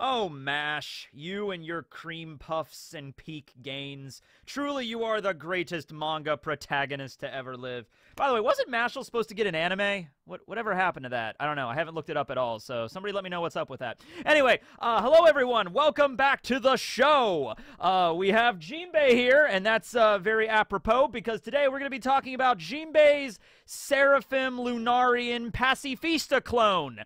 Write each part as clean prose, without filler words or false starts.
Oh, MASH, you and your cream puffs and peak gains. Truly, you are the greatest manga protagonist to ever live. By the way, wasn't Mashal supposed to get an anime? Whatever happened to that? I don't know. I haven't looked it up at all, so somebody let me know what's up with that. Anyway, hello everyone. Welcome back to the show. We have Jinbei here, and that's very apropos because today we're going to be talking about Jinbei's Seraphim Lunarian Pacifista clone.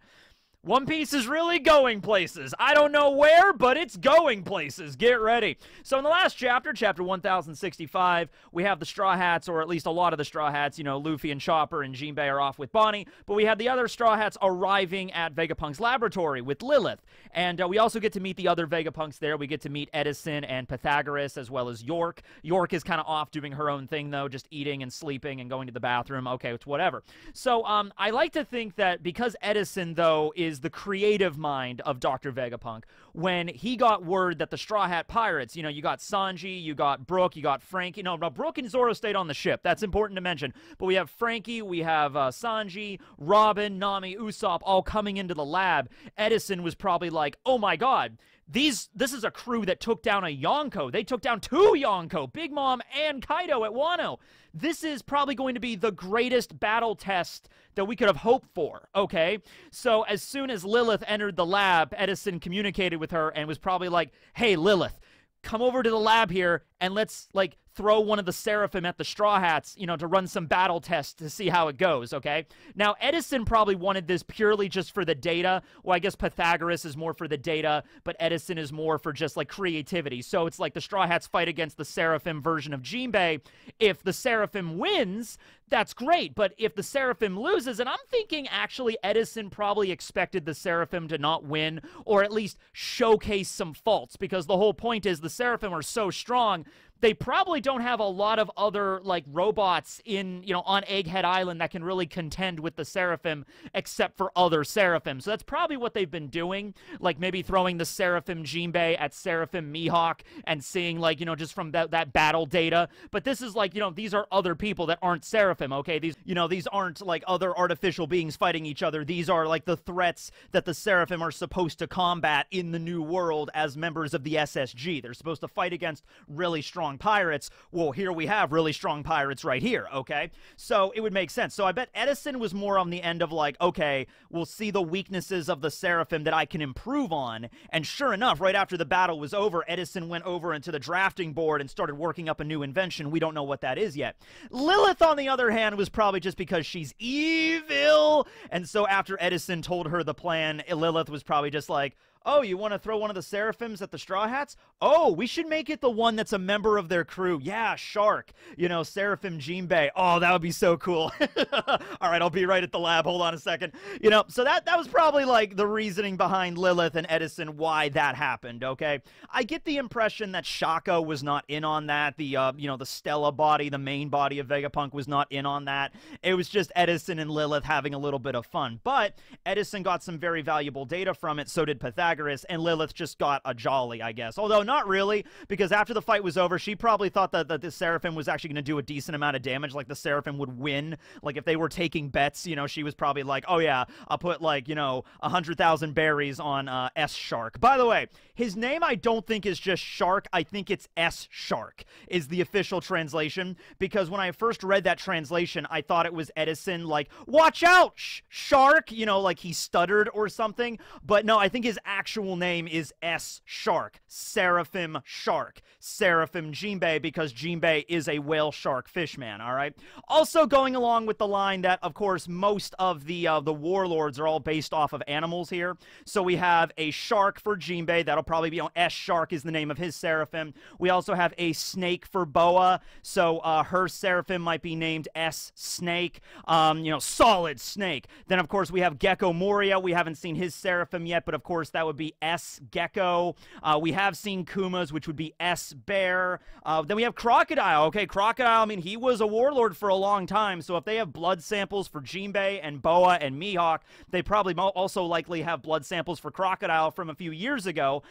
One Piece is really going places. I don't know where, but it's going places. Get ready. So in the last chapter, chapter 1065, we have the Straw Hats, or at least a lot of the Straw Hats. You know, Luffy and Chopper and Jinbei are off with Bonnie, but we have the other Straw Hats arriving at Vegapunk's laboratory with Lilith. And we also get to meet the other Vegapunks there. We get to meet Edison and Pythagoras, as well as York. York is kind of off doing her own thing, though, just eating and sleeping and going to the bathroom. Okay, it's whatever. So I like to think that because Edison, though, is the creative mind of Dr. Vegapunk, when he got word that the Straw Hat Pirates, you know, you got Sanji, you got Brook, you got Frankie. No, Brook and Zoro stayed on the ship. That's important to mention. But we have Frankie, we have Sanji, Robin, Nami, Usopp all coming into the lab. Edison was probably like, oh my god, this is a crew that took down a Yonko. They took down two Yonko, Big Mom and Kaido at Wano. This is probably going to be the greatest battle test that we could have hoped for, okay? So as soon as Lilith entered the lab, Edison communicated with her and was probably like, hey, Lilith, come over to the lab here and let's, like, throw one of the Seraphim at the Straw Hats, you know, to run some battle tests to see how it goes, okay? Now, Edison probably wanted this purely just for the data. Well, I guess Pythagoras is more for the data, but Edison is more for just, like, creativity. So it's like the Straw Hats fight against the Seraphim version of Jinbei. If the Seraphim wins, that's great, but if the Seraphim loses, and I'm thinking actually Edison probably expected the Seraphim to not win, or at least showcase some faults, because the whole point is the Seraphim are so strong, they probably don't have a lot of other, like, robots in, you know, on Egghead Island that can really contend with the Seraphim, except for other Seraphim. So that's probably what they've been doing, like maybe throwing the Seraphim Jinbei at Seraphim Mihawk and seeing, like, you know, just from that battle data. But this is like, you know, these are other people that aren't Seraphim, okay? These, you know, these aren't, like, other artificial beings fighting each other. These are, like, the threats that the Seraphim are supposed to combat in the new world as members of the SSG. They're supposed to fight against really strong pirates. Well, here we have really strong pirates right here, okay? So it would make sense. So I bet Edison was more on the end of like, okay, we'll see the weaknesses of the Seraphim that I can improve on. And sure enough, right after the battle was over, Edison went over into the drafting board and started working up a new invention. We don't know what that is yet. Lilith, on the other hand, was probably just because she's evil. And so after Edison told her the plan, Lilith was probably just like, oh, you want to throw one of the Seraphims at the Straw Hats? Oh, we should make it the one that's a member of their crew. Yeah, Shark. You know, Seraphim Jinbei. Oh, that would be so cool. All right, I'll be right at the lab. Hold on a second. You know, so that was probably, like, the reasoning behind Lilith and Edison why that happened, okay? I get the impression that Shaka was not in on that. The, you know, the Stella body, the main body of Vegapunk was not in on that. It was just Edison and Lilith having a little bit of fun. But Edison got some very valuable data from it. So did Pythagoras. And Lilith just got a jolly, I guess. Although not really, because after the fight was over, she probably thought that the Seraphim was actually going to do a decent amount of damage, like the Seraphim would win. Like if they were taking bets, you know, she was probably like, oh yeah, I'll put like, you know, 100,000 berries on S-Shark. By the way, his name I don't think is just Shark. I think it's S-Shark is the official translation, because when I first read that translation, I thought it was Edison like, watch out, Shark, you know, like he stuttered or something. But no, I think his actual name is S-Shark, Seraphim Shark, Seraphim Jinbei, because Jinbei is a whale shark fishman, all right? Also going along with the line that, of course, most of the warlords are all based off of animals here. So we have a shark for Jinbei. That'll probably be, you know, S-Shark is the name of his Seraphim. We also have a snake for Boa. So her Seraphim might be named S-Snake, you know, solid snake. Then, of course, we have Gecko Moria. We haven't seen his Seraphim yet, but of course, that would be S-Gecko. We have seen Kuma's, which would be S-Bear. Then we have Crocodile. Okay, Crocodile, I mean, he was a warlord for a long time, so if they have blood samples for Jinbei and Boa and Mihawk, they probably also likely have blood samples for Crocodile from a few years ago,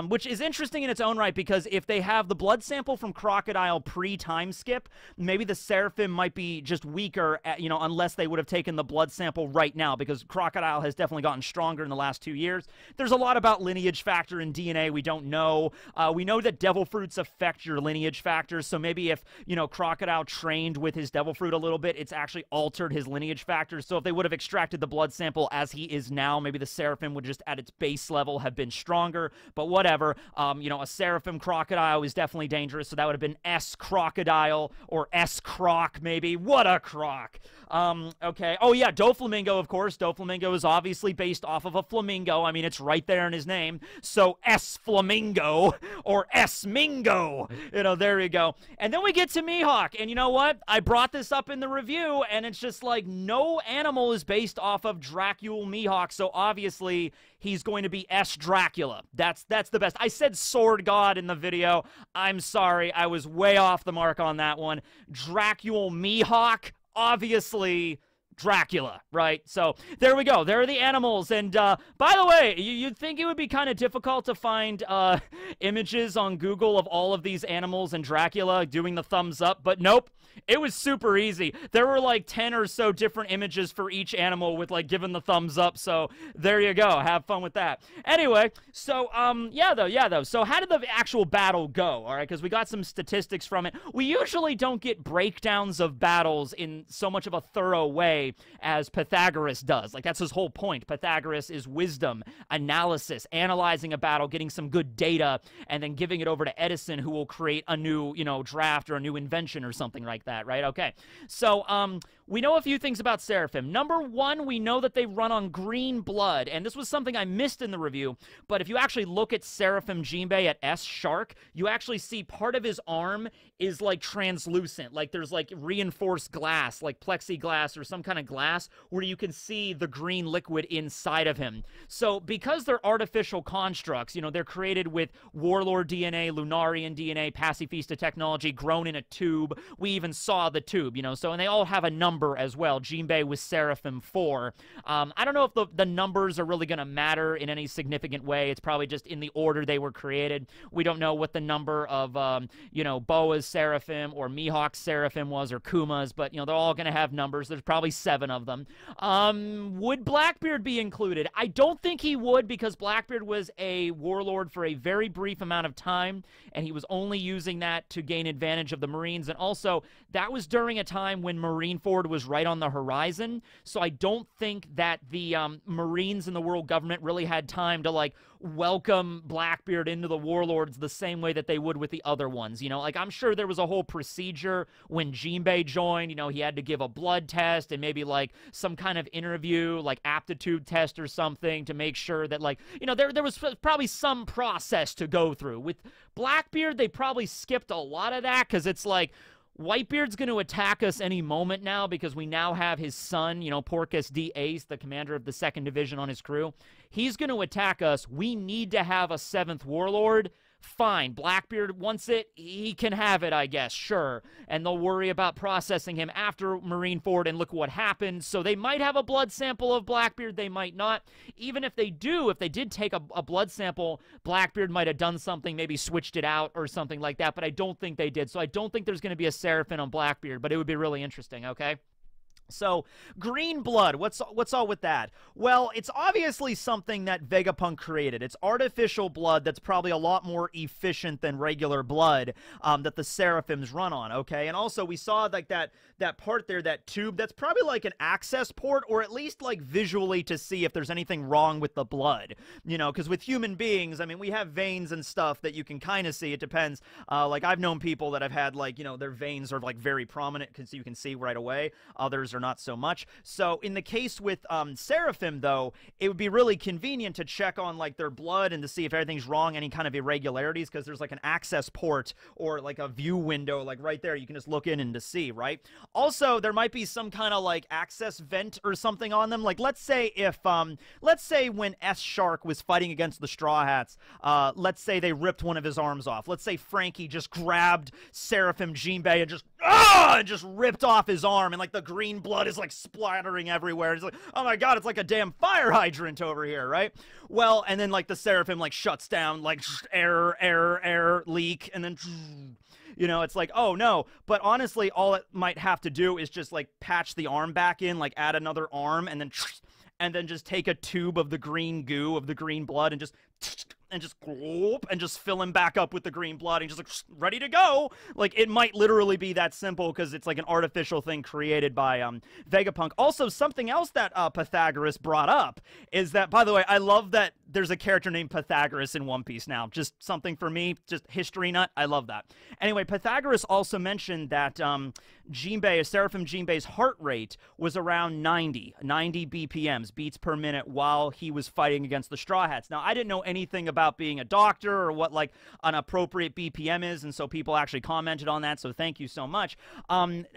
which is interesting in its own right, because if they have the blood sample from Crocodile pre-time skip, maybe the Seraphim might be just weaker, you know, unless they would have taken the blood sample right now, because Crocodile has definitely gotten stronger in the last 2 years. There's a lot lot about lineage factor in DNA we don't know. We know that devil fruits affect your lineage factors, so maybe if, you know, Crocodile trained with his devil fruit a little bit, it's actually altered his lineage factors. So if they would have extracted the blood sample as he is now, maybe the Seraphim would just at its base level have been stronger, but whatever. You know, a Seraphim Crocodile is definitely dangerous, so that would have been S Crocodile or S Croc maybe. What a croc. Okay. Oh yeah, Doflamingo, of course. Doflamingo is obviously based off of a flamingo. I mean, it's right there in his name. So S Flamingo or S Mingo. You know, there you go. And then we get to Mihawk, and you know what? I brought this up in the review, and it's just like no animal is based off of Dracule Mihawk, so obviously he's going to be S Dracula. That's the best. I said Sword God in the video. I'm sorry, I was way off the mark on that one. Dracule Mihawk, obviously Dracula, right? So there we go. There are the animals. And by the way, you'd think it would be kind of difficult to find images on Google of all of these animals and Dracula doing the thumbs up, but nope. It was super easy. There were like 10 or so different images for each animal with like giving the thumbs up. So there you go. Have fun with that. Anyway, so yeah though. So how did the actual battle go? All right, because we got some statistics from it. We usually don't get breakdowns of battles in so much of a thorough way as Pythagoras does. Like that's his whole point. Pythagoras is wisdom, analysis, analyzing a battle, getting some good data, and then giving it over to Edison, who will create a new, you know, draft or a new invention or something like that, right? Okay. So, we know a few things about Seraphim. Number one, we know that they run on green blood, and this was something I missed in the review, but if you actually look at Seraphim Jinbei at S Shark, you actually see part of his arm is like translucent, like there's like reinforced glass, like plexiglass or some kind of glass, where you can see the green liquid inside of him. So because they're artificial constructs, you know, they're created with Warlord DNA, Lunarian DNA, Pacifista technology, grown in a tube. We even saw the tube, you know, so, and they all have a number as well. Jinbei was Seraphim 4. I don't know if the numbers are really going to matter in any significant way. It's probably just in the order they were created. We don't know what the number of, you know, Boa's Seraphim or Mihawk's Seraphim was, or Kuma's, but, you know, they're all going to have numbers. There's probably 7 of them. Would Blackbeard be included? I don't think he would, because Blackbeard was a warlord for a very brief amount of time, and he was only using that to gain advantage of the Marines, and also that was during a time when Marineford was right on the horizon, so I don't think that the Marines and the world government really had time to, like, welcome Blackbeard into the warlords the same way that they would with the other ones, you know? Like, I'm sure there was a whole procedure when Jinbei joined, you know, he had to give a blood test and maybe, like, some kind of interview, like, aptitude test or something to make sure that, like, you know, there was probably some process to go through. With Blackbeard, they probably skipped a lot of that, because it's like, Whitebeard's going to attack us any moment now, because we now have his son, you know, Porcus D. Ace, the commander of the 2nd Division, on his crew. He's going to attack us. We need to have a 7th warlord. Fine, Blackbeard wants it, he can have it, I guess, sure. And they'll worry about processing him after Marineford, and look what happened. So they might have a blood sample of Blackbeard, they might not. Even if they do, if they did take a blood sample, Blackbeard might have done something, maybe switched it out or something like that, but I don't think they did. So I don't think there's going to be a Seraphim on Blackbeard, but it would be really interesting, okay? So, green blood, what's all with that? Well, it's obviously something that Vegapunk created. It's artificial blood that's probably a lot more efficient than regular blood that the Seraphims run on, okay? And also, we saw like that part there, that tube, that's probably like an access port, or at least like visually to see if there's anything wrong with the blood, you know? Because with human beings, I mean, we have veins and stuff that you can kind of see. It depends. Like, I've known people that have had, like, you know, their veins are like very prominent because you can see right away. Others are not so much. So in the case with Seraphim, though, it would be really convenient to check on like their blood and to see if everything's wrong, any kind of irregularities, because there's like an access port or like a view window like right there. You can just look in and to see, right? Also, there might be some kind of like access vent or something on them. Like, let's say if let's say when S Shark was fighting against the Straw Hats, let's say they ripped one of his arms off. Let's say Frankie just grabbed Seraphim Jinbei and just ripped off his arm, and like the green blood is like splattering everywhere. It's like, oh my god, it's like a damn fire hydrant over here, right? Well, and then like the Seraphim like shuts down, like error, leak, and then, you know, it's like, oh no. But honestly, all it might have to do is just like patch the arm back in, like add another arm, and then and then just take a tube of the green goo of the green blood and just gloop, and just fill him back up with the green blood and just like ready to go. Like, it might literally be that simple because it's like an artificial thing created by Vegapunk. Also, something else that Pythagoras brought up is that, by the way, I love that there's a character named Pythagoras in One Piece now. Just something for me, just history nut. I love that. Anyway, Pythagoras also mentioned that Jinbei, Seraphim Jinbei's heart rate was around 90 BPMs, beats per minute, while he was fighting against the Straw Hats. Now, I didn't know anything about being a doctor or what like an appropriate BPM is, and so people actually commented on that, so thank you so much.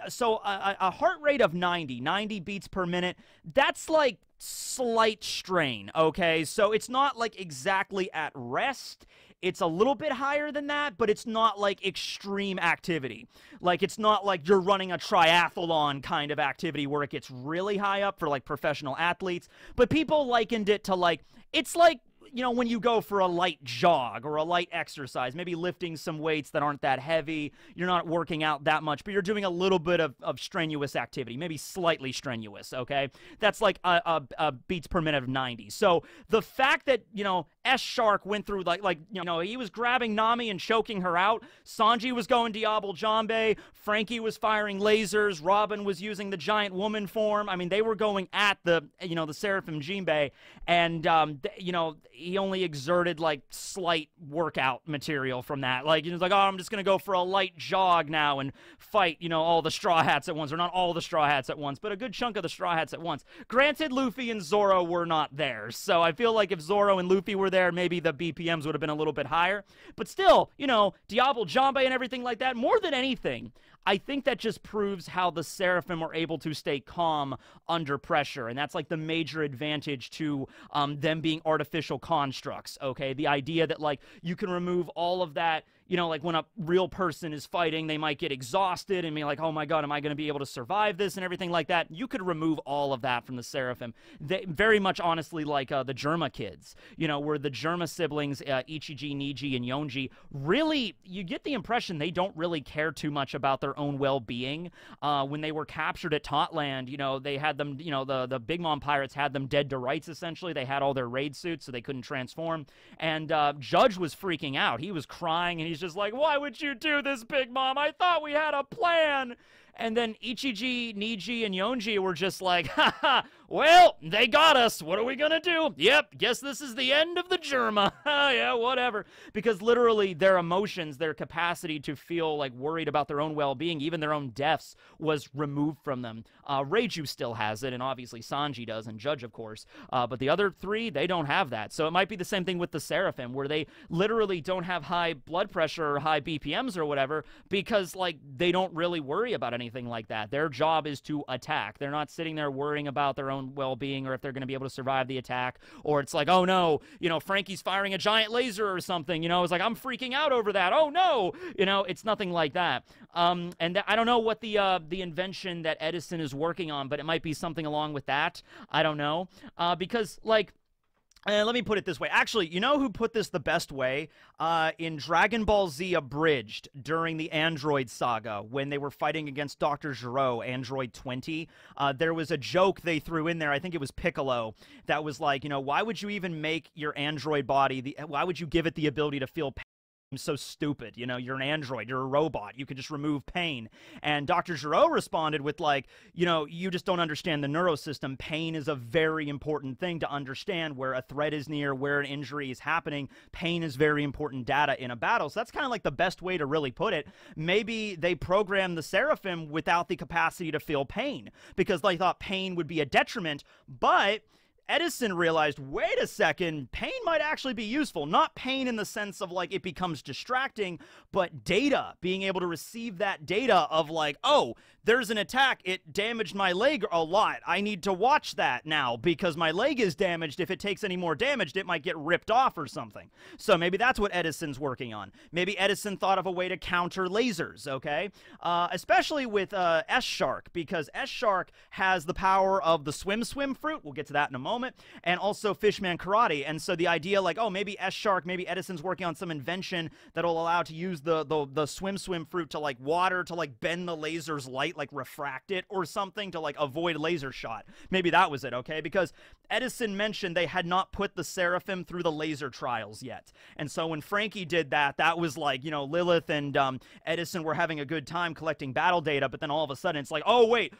So a heart rate of 90 beats per minute, that's like slight strain, okay? So it's not like exactly at rest. It's a little bit higher than that, but it's not like extreme activity. Like, it's not like you're running a triathlon kind of activity where it gets really high up for like professional athletes. But people likened it to like, it's like, you know, when you go for a light jog or a light exercise, maybe lifting some weights that aren't that heavy, you're not working out that much, but you're doing a little bit of strenuous activity, maybe slightly strenuous, okay? That's like a beats per minute of 90. So the fact that, you know, S-Shark went through, like you know, he was grabbing Nami and choking her out, Sanji was going Diable Jambe, Frankie was firing lasers, Robin was using the giant woman form. I mean, they were going at the, you know, the Seraphim Jinbei, and, you know, he only exerted like slight workout material from that. Like, he was like, oh, I'm just going to go for a light jog now and fight, you know, all the Straw Hats at once. Or not all the Straw Hats at once, but a good chunk of the Straw Hats at once. Granted, Luffy and Zoro were not there. So I feel like if Zoro and Luffy were there, maybe the BPMs would have been a little bit higher. But still, you know, Diable Jambe and everything like that, more than anything, I think that just proves how the Seraphim are able to stay calm under pressure, and that's like the major advantage to them being artificial constructs, okay? The idea that, like, you can remove all of that, you know, like when a real person is fighting, they might get exhausted and be like, oh my god, am I going to be able to survive this and everything like that. You could remove all of that from the Seraphim. They, very much honestly like the Germa kids, you know, where the Germa siblings, Ichiji, Niji, and Yonji, really, you get the impression they don't really care too much about their own well-being. When they were captured at Totland, you know, they had them, you know, the Big Mom pirates had them dead to rights, essentially. They had all their raid suits, so they couldn't transform. And Judge was freaking out. He was crying, and he's just like, why would you do this, Big Mom? I thought we had a plan. And then Ichiji, Niji, and Yonji were just like, haha, well, they got us. What are we gonna do? Yep, guess this is the end of the Germa. Yeah, whatever. Because literally their emotions, their capacity to feel like worried about their own well-being, even their own deaths, was removed from them. Reiju still has it, and obviously Sanji does, and Judge, of course. But the other three, they don't have that. So it might be the same thing with the Seraphim, where they literally don't have high blood pressure or high BPMs or whatever, because, like, they don't really worry about anything like that. Their job is to attack. They're not sitting there worrying about their own well-being or if they're going to be able to survive the attack, or it's like, oh no, you know, Frankie's firing a giant laser or something, you know, it's like, I'm freaking out over that, oh no, you know, it's nothing like that. And I don't know what the invention that Edison is working on, but it might be something along with that. I don't know, because, like, let me put it this way. Actually, you know who put this the best way? In Dragon Ball Z Abridged, during the Android saga, when they were fighting against Dr. Gero, Android 20, there was a joke they threw in there, I think it was Piccolo, that was like, you know, why would you even make your android body, why would you give it the ability to feel pain? So stupid, you know, you're an android, you're a robot, you could just remove pain. And Dr. Gero responded with, like, you know, you just don't understand the neurosystem. Pain is a very important thing to understand. Where a threat is near, where an injury is happening, pain is very important data in a battle. So that's kind of like the best way to really put it. Maybe they programmed the Seraphim without the capacity to feel pain, because they thought pain would be a detriment, but Edison realized, wait a second, pain might actually be useful. Not pain in the sense of, like, it becomes distracting, but data, being able to receive that data of, like, oh, there's an attack, it damaged my leg a lot, I need to watch that now because my leg is damaged. If it takes any more damage, it might get ripped off or something. So maybe that's what Edison's working on. Maybe Edison thought of a way to counter lasers, okay? Especially with S-Shark, because S-Shark has the power of the swim fruit. We'll get to that in a moment. helmet, and also Fishman Karate. And so the idea, like, oh, maybe S-Shark, maybe Edison's working on some invention that'll allow to use the swim fruit to, like, water to, like, bend the laser's light, like, refract it or something to, like, avoid laser shot. Maybe that was it, okay? Because Edison mentioned they had not put the Seraphim through the laser trials yet. And so when Frankie did that, that was like, you know, Lilith and Edison were having a good time collecting battle data, but then all of a sudden it's like, oh, wait,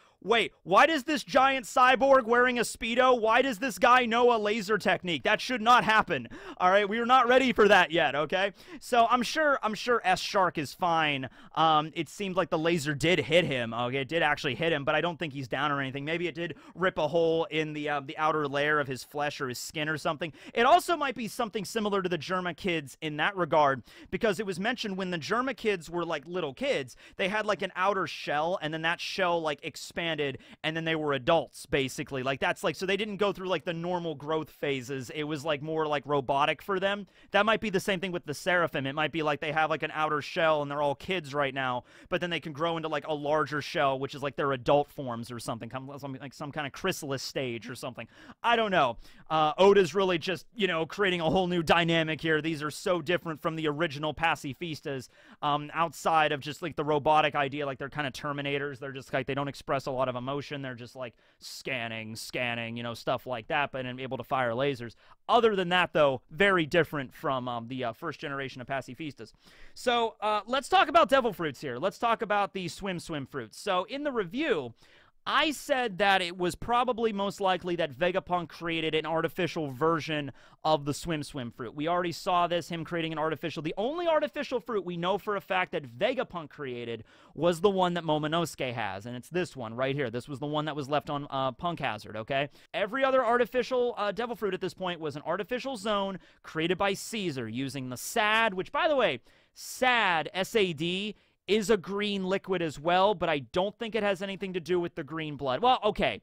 why does this giant cyborg wearing a Speedo, why does this guy know a laser technique? That should not happen. All right, we are not ready for that yet, okay? So I'm sure S-Shark is fine. It seemed like the laser did hit him. Okay, it did actually hit him, but I don't think he's down or anything. Maybe it did rip a hole in the outer layer of his flesh or his skin or something. It also might be something similar to the Germa kids in that regard, because it was mentioned when the Germa kids were like little kids, they had like an outer shell, and then that shell like expanded, and then they were adults, basically. Like, that's like, so they didn't go through like the normal growth phases. It was like more like robotic for them. That might be the same thing with the Seraphim. It might be like they have like an outer shell and they're all kids right now, but then they can grow into like a larger shell, which is like their adult forms or something, like some kind of chrysalis stage or something. I don't know. Oda's really just, you know, creating a whole new dynamic here. These are so different from the original Pacifistas, outside of just like the robotic idea, like they're kind of Terminators. They're just like, they don't express a lot of emotion. They're just like scanning, you know, stuff like that, but able to fire lasers. Other than that, though, very different from the first generation of Pacifistas. So let's talk about Devil Fruits here. Let's talk about the swim fruits. So in the review, I said that it was probably most likely that Vegapunk created an artificial version of the swim fruit. We already saw this, him creating an artificial. The only artificial fruit we know for a fact that Vegapunk created was the one that Momonosuke has, and it's this one right here. This was the one that was left on Punk Hazard, okay? Every other artificial Devil Fruit at this point was an artificial zone created by Caesar using the SAD, which, by the way, SAD, S-A-D, is a green liquid as well, but I don't think it has anything to do with the green blood. Well, okay.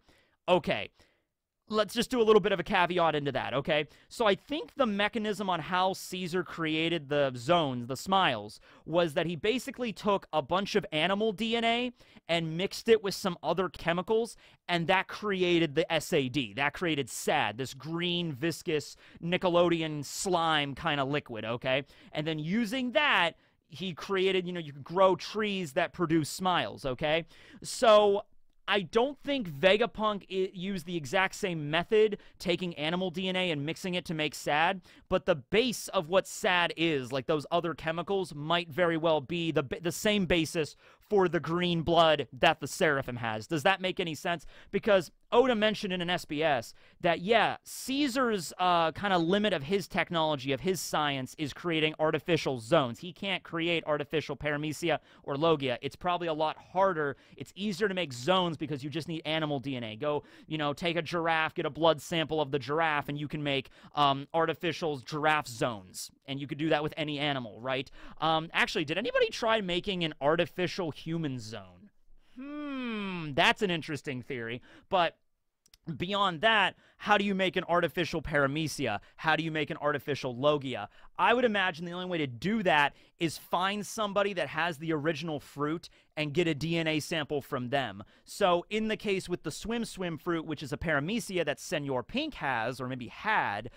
Let's just do a little bit of a caveat into that, okay? So I think the mechanism on how Caesar created the zones, the smiles, was that he basically took a bunch of animal DNA and mixed it with some other chemicals, and that created the SAD. That created SAD, this green, viscous, Nickelodeon slime kind of liquid, okay? And then using that, he created, you know, you could grow trees that produce smiles, okay? So I don't think Vegapunk used the exact same method, taking animal DNA and mixing it to make SAD, but the base of what SAD is, like those other chemicals, might very well be the same basis for the green blood that the Seraphim has. Does that make any sense? Because Oda mentioned in an SBS that, yeah, Caesar's kind of limit of his technology, of his science, is creating artificial zones. He can't create artificial paramecia or logia. It's probably a lot harder. It's easier to make zones because you just need animal DNA. Go, you know, take a giraffe, get a blood sample of the giraffe, and you can make artificial giraffe zones. And you could do that with any animal, right? Actually, did anybody try making an artificial human zone? That's an interesting theory. But beyond that, how do you make an artificial paramecia? How do you make an artificial logia? I would imagine the only way to do that is find somebody that has the original fruit and get a DNA sample from them. So in the case with the swim fruit, which is a paramecia that Senor Pink has, or maybe had,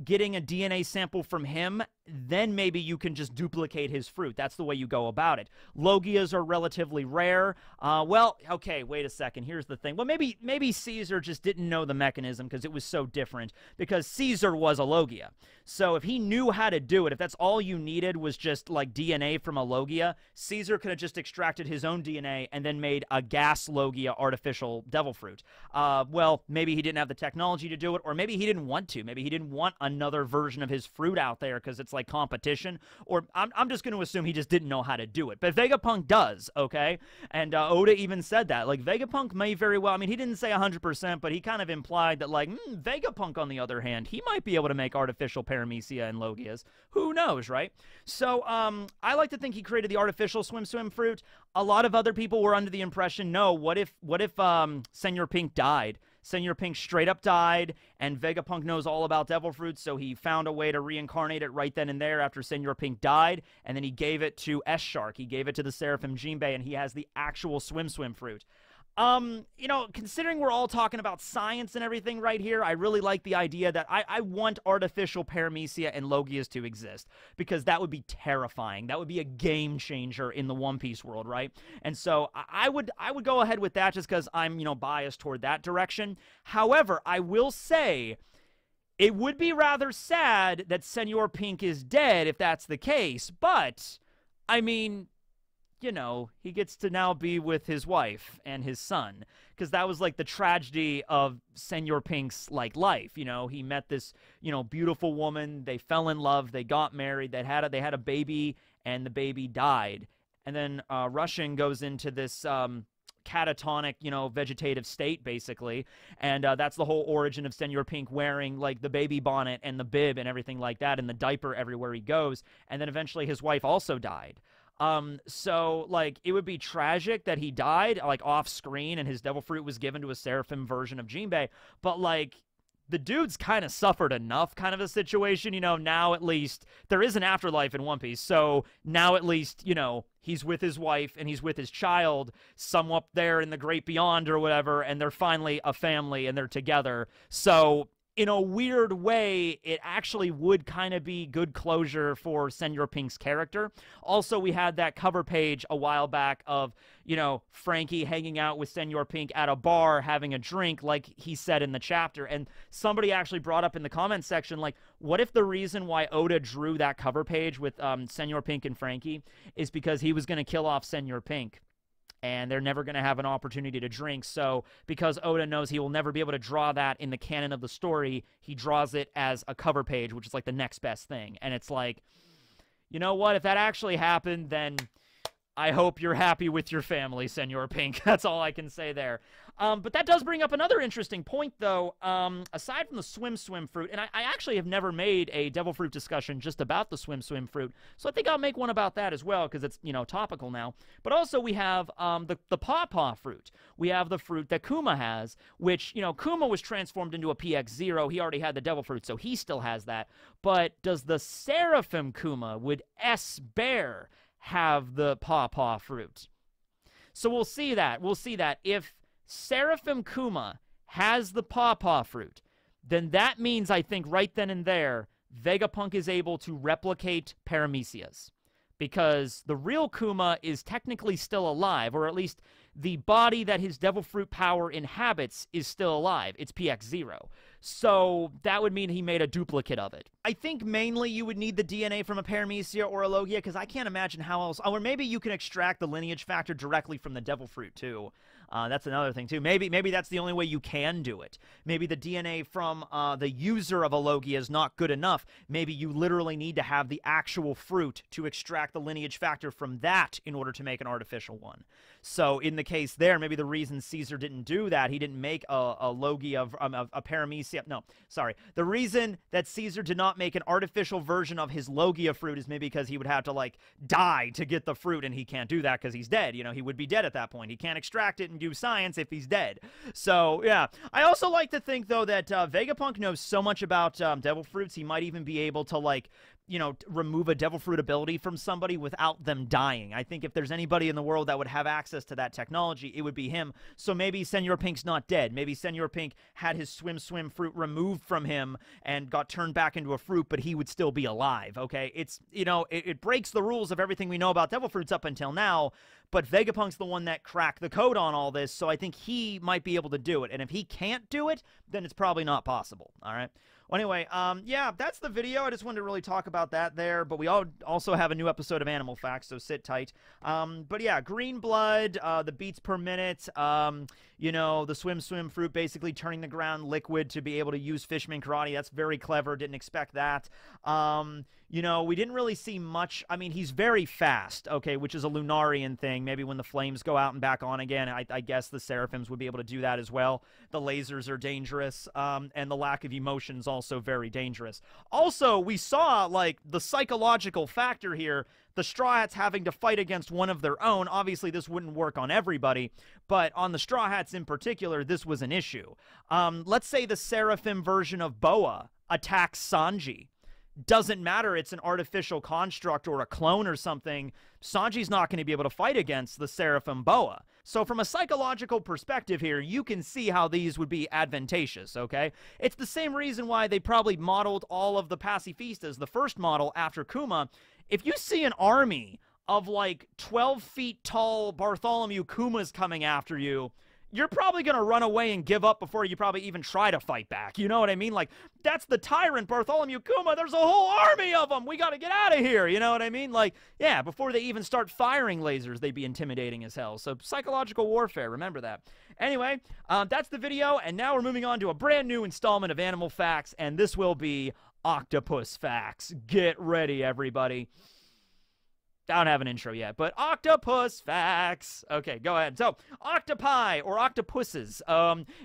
getting a DNA sample from him, then maybe you can just duplicate his fruit. That's the way you go about it. Logias are relatively rare. Well, okay, wait a second. Here's the thing. Well, maybe Caesar just didn't know the mechanism because it was so different, because Caesar was a logia. So if he knew how to do it, if that's all you needed was just like DNA from a logia, Caesar could have just extracted his own DNA and then made a gas logia artificial devil fruit. Well, maybe he didn't have the technology to do it, or maybe he didn't want to. Maybe he didn't want another version of his fruit out there because it's like competition, or I'm just going to assume he just didn't know how to do it. But Vegapunk does, okay? And Oda even said that. Like, Vegapunk may very well, I mean, he didn't say 100%, but he kind of implied that, like, Vegapunk, on the other hand, he might be able to make artificial paramecia and logias. Who knows, right? So, I like to think he created the artificial swim fruit. A lot of other people were under the impression, no, what if Senor Pink died? Senor Pink straight up died, and Vegapunk knows all about devil fruits, so he found a way to reincarnate it right then and there after Senor Pink died, and then he gave it to S-Shark. He gave it to the Seraphim Jinbei, and he has the actual swim fruit. You know, considering we're all talking about science and everything right here, I really like the idea that I want artificial Paramecia and Logias to exist, because that would be terrifying. That would be a game changer in the One Piece world, right? And so I would go ahead with that just because I'm, you know, biased toward that direction. However, I will say it would be rather sad that Senor Pink is dead if that's the case, but I mean, you know, he gets to now be with his wife and his son, because that was like the tragedy of Senor Pink's like life. You know, he met this, you know, beautiful woman, they fell in love, they got married, they had a baby, and the baby died. And then Russian goes into this catatonic, you know, vegetative state, basically. And that's the whole origin of Senor Pink wearing, like, the baby bonnet and the bib and everything like that, and the diaper everywhere he goes. And then eventually his wife also died. So, like, it would be tragic that he died, like, off screen, and his devil fruit was given to a Seraphim version of Jinbei. But, like, the dude's kind of suffered enough kind of a situation, you know, now at least there is an afterlife in One Piece. So now at least, you know, he's with his wife and he's with his child, some up there in the great beyond or whatever, and they're finally a family and they're together. So in a weird way, it actually would kind of be good closure for Senor Pink's character. Also, we had that cover page a while back of, you know, Frankie hanging out with Senor Pink at a bar having a drink, like he said in the chapter. And somebody actually brought up in the comment section, like, what if the reason why Oda drew that cover page with Senor Pink and Frankie is because he was going to kill off Senor Pink? And they're never going to have an opportunity to drink. So because Oda knows he will never be able to draw that in the canon of the story, he draws it as a cover page, which is like the next best thing. And it's like, you know what? If that actually happened, then I hope you're happy with your family, Senor Pink. That's all I can say there. But that does bring up another interesting point, though. Aside from the Swim fruit, and I actually have never made a Devil Fruit discussion just about the Swim fruit, so I think I'll make one about that as well, because it's, you know, topical now. But also we have the Paw fruit. We have the fruit that Kuma has, which, you know, Kuma was transformed into a PX0. He already had the Devil Fruit, so he still has that. But does the Seraphim Kuma, would S-Bear have the Paw fruit? So we'll see that. We'll see that. If Seraphim Kuma has the Paw fruit, then that means, I think, right then and there, Vegapunk is able to replicate Paramecia's. Because the real Kuma is technically still alive, or at least the body that his Devil Fruit power inhabits is still alive. It's PX0. So that would mean he made a duplicate of it. I think mainly you would need the DNA from a Paramecia or a Logia, because I can't imagine how else. Or maybe you can extract the lineage factor directly from the Devil Fruit, too. That's another thing, too. Maybe that's the only way you can do it. Maybe the DNA from the user of a Logia is not good enough. Maybe you literally need to have the actual fruit to extract the lineage factor from that in order to make an artificial one. So in the case there, maybe the reason Caesar didn't do that, he didn't make a Logia, a Paramecia. No, sorry. The reason that Caesar did not make an artificial version of his Logia fruit is maybe because he would have to, like, die to get the fruit, and he can't do that because he's dead. You know, he would be dead at that point. He can't extract it and do science if he's dead. So, yeah. I also like to think, though, that Vegapunk knows so much about Devil Fruits, he might even be able to, like, you know, remove a Devil Fruit ability from somebody without them dying. I think if there's anybody in the world that would have access to that technology, it would be him. So maybe Senor Pink's not dead. Maybe Senor Pink had his Swim fruit removed from him and got turned back into a fruit, but he would still be alive, okay? It's, you know, it breaks the rules of everything we know about Devil Fruits up until now, but Vegapunk's the one that cracked the code on all this, so I think he might be able to do it. And if he can't do it, then it's probably not possible, all right? Well, anyway, yeah, that's the video. I just wanted to really talk about that there, but we also have a new episode of Animal Facts, so sit tight. But yeah, green blood, the beats per minute, you know, the swim fruit basically turning the ground liquid to be able to use Fishman Karate. That's very clever. Didn't expect that. You know, we didn't really see much. I mean, he's very fast, okay, which is a Lunarian thing. Maybe when the flames go out and back on again, I guess the Seraphims would be able to do that as well. The lasers are dangerous, and the lack of emotions also very dangerous. Also, we saw, like, the psychological factor here. The Straw Hats having to fight against one of their own. Obviously, this wouldn't work on everybody, but on the Straw Hats in particular, this was an issue. Let's say the Seraphim version of Boa attacks Sanji. doesn't matter. It's an artificial construct or a clone or something. Sanji's not going to be able to fight against the Seraphim Boa. So from a psychological perspective here, you can see how these would be advantageous, okay? It's the same reason why they probably modeled all of the pacifistas, the first model after Kuma. If you see an army of like 12 feet tall Bartholomew Kumas coming after you, you're probably going to run away and give up before you probably even try to fight back. You know what I mean? Like, that's the tyrant, Bartholomew Kuma. There's a whole army of them. We got to get out of here. You know what I mean? Like, yeah, before they even start firing lasers, they'd be intimidating as hell. So psychological warfare, remember that. Anyway, that's the video, and now we're moving on to a brand new installment of Animal Facts, and this will be Octopus Facts. Get ready, everybody. I don't have an intro yet, but octopus facts. Okay, go ahead. So, octopi or octopuses.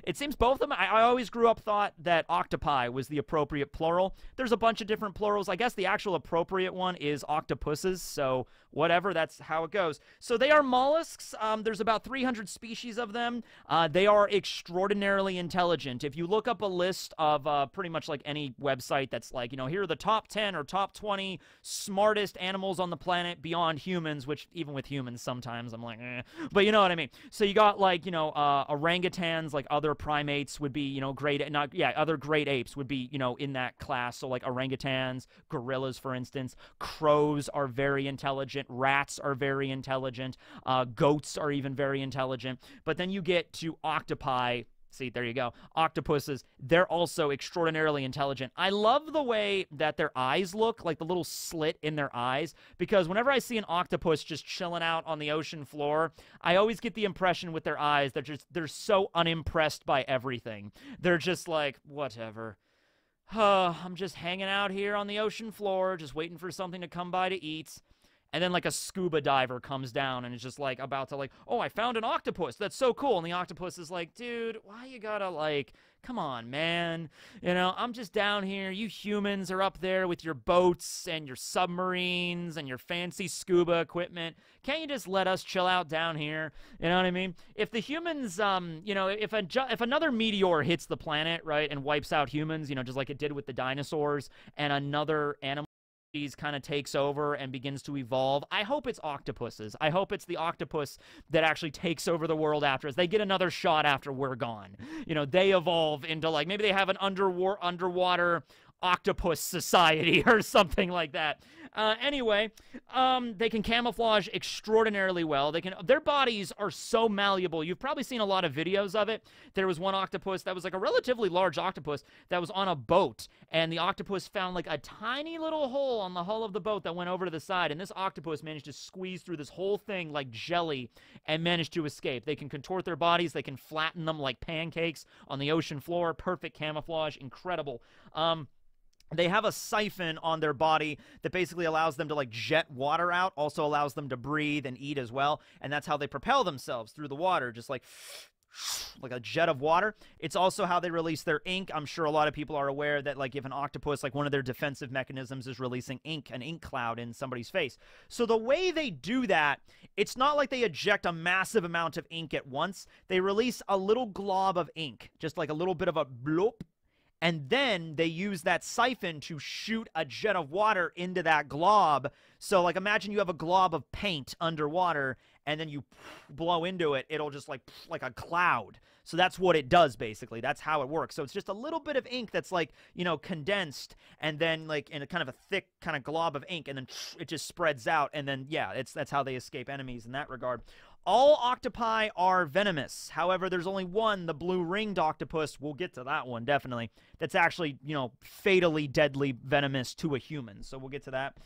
It seems both of them, I always grew up thought that octopi was the appropriate plural. There's a bunch of different plurals. I guess the actual appropriate one is octopuses, so whatever, that's how it goes. So they are mollusks. There's about 300 species of them. They are extraordinarily intelligent. If you look up a list of pretty much like any website that's like, you know, here are the top 10 or top 20 smartest animals on the planet beyond humans, which even with humans sometimes I'm like, eh. But you know what I mean. So you got like, you know, orangutans, like other primates would be, you know, other great apes would be, you know, in that class. So like orangutans, gorillas, for instance. Crows are very intelligent. Rats are very intelligent. Goats are even very intelligent. But then you get to octopi. See, there you go. Octopuses, they're also extraordinarily intelligent. I love the way that their eyes look, like the little slit in their eyes, because whenever I see an octopus just chilling out on the ocean floor, I always get the impression with their eyes that they're so unimpressed by everything. They're just like, whatever. I'm just hanging out here on the ocean floor, just waiting for something to come by to eat. And then, like, a scuba diver comes down and is just, like, about to, like, oh, I found an octopus. That's so cool. And the octopus is like, dude, why you gotta, like, come on, man. You know, I'm just down here. You humans are up there with your boats and your submarines and your fancy scuba equipment. Can't you just let us chill out down here? You know what I mean? If the humans, you know, if another meteor hits the planet, right, and wipes out humans, you know, just like it did with the dinosaurs, and another animal kind of takes over and begins to evolve, I hope it's octopuses. I hope it's the octopus that actually takes over the world after us. They get another shot after we're gone. You know, they evolve into, like, maybe they have an underwater octopus society or something like that. Anyway, they can camouflage extraordinarily well. Their bodies are so malleable. You've probably seen a lot of videos of it. There was one octopus that was like a relatively large octopus that was on a boat, and the octopus found like a tiny little hole on the hull of the boat that went over to the side, and this octopus managed to squeeze through this whole thing like jelly and managed to escape. They can contort their bodies. They can flatten them like pancakes on the ocean floor. Perfect camouflage. Incredible. They have a siphon on their body that basically allows them to, like, jet water out, also allows them to breathe and eat as well, and that's how they propel themselves through the water, just like a jet of water. It's also how they release their ink. I'm sure a lot of people are aware that, like, if an octopus, like, one of their defensive mechanisms is releasing ink, an ink cloud in somebody's face. So the way they do that, it's not like they eject a massive amount of ink at once. They release a little glob of ink, just like a little bit of a bloop, and then they use that siphon to shoot a jet of water into that glob. So, like, imagine you have a glob of paint underwater, and then you blow into it. It'll just, like a cloud. So that's what it does, basically. That's how it works. So it's just a little bit of ink that's, like, you know, condensed, and then, like, in a kind of a thick kind of glob of ink, and then it just spreads out, and then, yeah, that's how they escape enemies in that regard. All octopi are venomous. However, there's only one, the blue-ringed octopus, we'll get to that one, definitely, that's actually, you know, fatally deadly venomous to a human. So we'll get to that.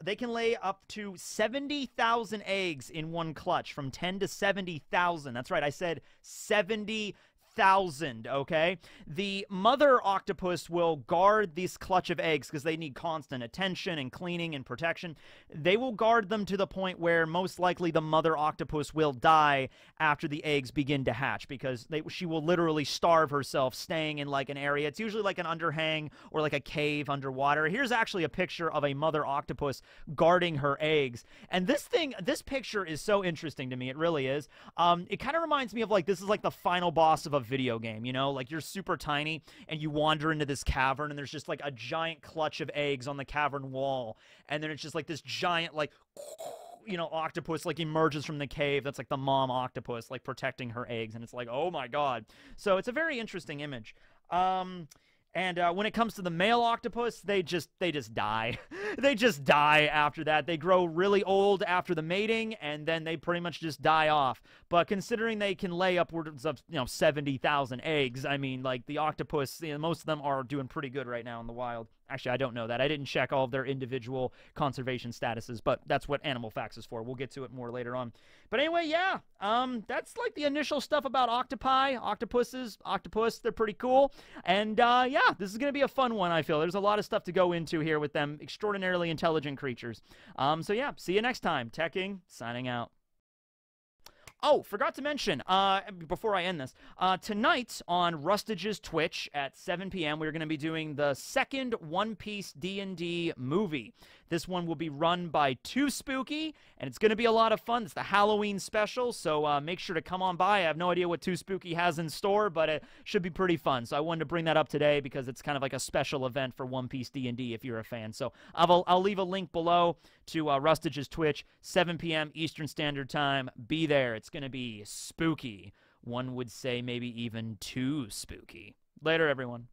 They can lay up to 70,000 eggs in one clutch, from 10 to 70,000. That's right, I said 70,000, okay? The mother octopus will guard this clutch of eggs because they need constant attention and cleaning and protection. They will guard them to the point where most likely the mother octopus will die after the eggs begin to hatch, because she will literally starve herself staying in, like, an area. It's usually like an underhang or like a cave underwater. Here's actually a picture of a mother octopus guarding her eggs. And this picture is so interesting to me. It really is. It kind of reminds me of, like, this is like the final boss of a video game, you know? Like, you're super tiny, and you wander into this cavern, and there's just, like, a giant clutch of eggs on the cavern wall, and then it's just, like, this giant, like, you know, octopus, like, emerges from the cave. That's, like, the mom octopus, like, protecting her eggs, and it's like, oh my god. So it's a very interesting image. And when it comes to the male octopus, they just die. They just die after that. They grow really old after the mating, and then they pretty much just die off. But considering they can lay upwards of 70,000 eggs, I mean, like, the octopus, most of them are doing pretty good right now in the wild. Actually, I don't know that. I didn't check all of their individual conservation statuses, but that's what Animal Facts is for. We'll get to it more later on. But anyway, yeah, that's like the initial stuff about octopi, octopuses, octopus. They're pretty cool. And yeah, this is going to be a fun one, I feel. There's a lot of stuff to go into here with them. Extraordinarily intelligent creatures. So yeah, see you next time. Tekking, signing out. Oh, forgot to mention, before I end this, tonight on Rustage's Twitch at 7 p.m., we're going to be doing the second One Piece D&D movie. This one will be run by Too Spooky, and it's going to be a lot of fun. It's the Halloween special, so make sure to come on by. I have no idea what Too Spooky has in store, but it should be pretty fun. So I wanted to bring that up today because it's kind of like a special event for One Piece D&D if you're a fan. So I'll leave a link below to Rustage's Twitch, 7 p.m. Eastern Standard Time. Be there. It's going to be spooky. One would say maybe even too spooky. Later, everyone.